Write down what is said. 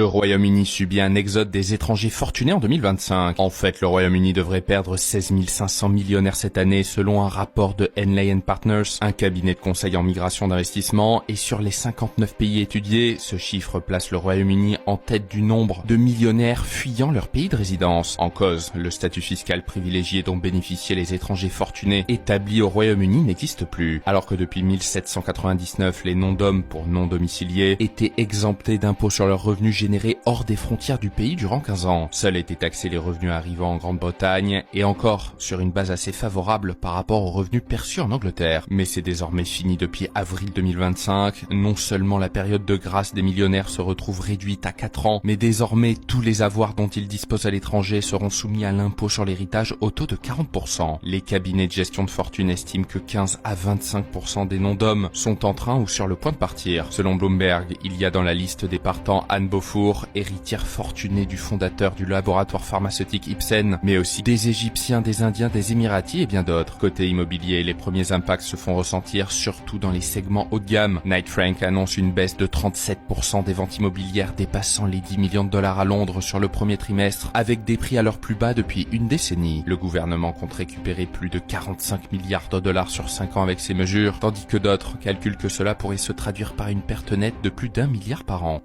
Le Royaume-Uni subit un exode des étrangers fortunés en 2025. En fait, le Royaume-Uni devrait perdre 16 500 millionnaires cette année selon un rapport de Henley & Partners, un cabinet de conseil en migration d'investissement, et sur les 59 pays étudiés, ce chiffre place le Royaume-Uni en tête du nombre de millionnaires fuyant leur pays de résidence. En cause, le statut fiscal privilégié dont bénéficiaient les étrangers fortunés établis au Royaume-Uni n'existe plus, alors que depuis 1799, les noms d'hommes pour non domiciliés étaient exemptés d'impôts sur leurs revenus générés hors des frontières du pays durant 15 ans. Seuls étaient taxés les revenus arrivant en Grande-Bretagne, et encore sur une base assez favorable par rapport aux revenus perçus en Angleterre. Mais c'est désormais fini depuis avril 2025. Non seulement la période de grâce des millionnaires se retrouve réduite à 4 ans, mais désormais tous les avoirs dont ils disposent à l'étranger seront soumis à l'impôt sur l'héritage au taux de 40%. Les cabinets de gestion de fortune estiment que 15 à 25% des noms d'hommes sont en train ou sur le point de partir. Selon Bloomberg, il y a dans la liste des partants Anne Beaufour, héritière fortunée du fondateur du laboratoire pharmaceutique Ipsen, mais aussi des Égyptiens, des Indiens, des Émiratis et bien d'autres. Côté immobilier, les premiers impacts se font ressentir surtout dans les segments haut de gamme. Knight Frank annonce une baisse de 37% des ventes immobilières dépassant les 10 millions de dollars à Londres sur le premier trimestre, avec des prix à leur plus bas depuis une décennie. Le gouvernement compte récupérer plus de 45 milliards de dollars sur 5 ans avec ces mesures, tandis que d'autres calculent que cela pourrait se traduire par une perte nette de plus d'1 milliard par an.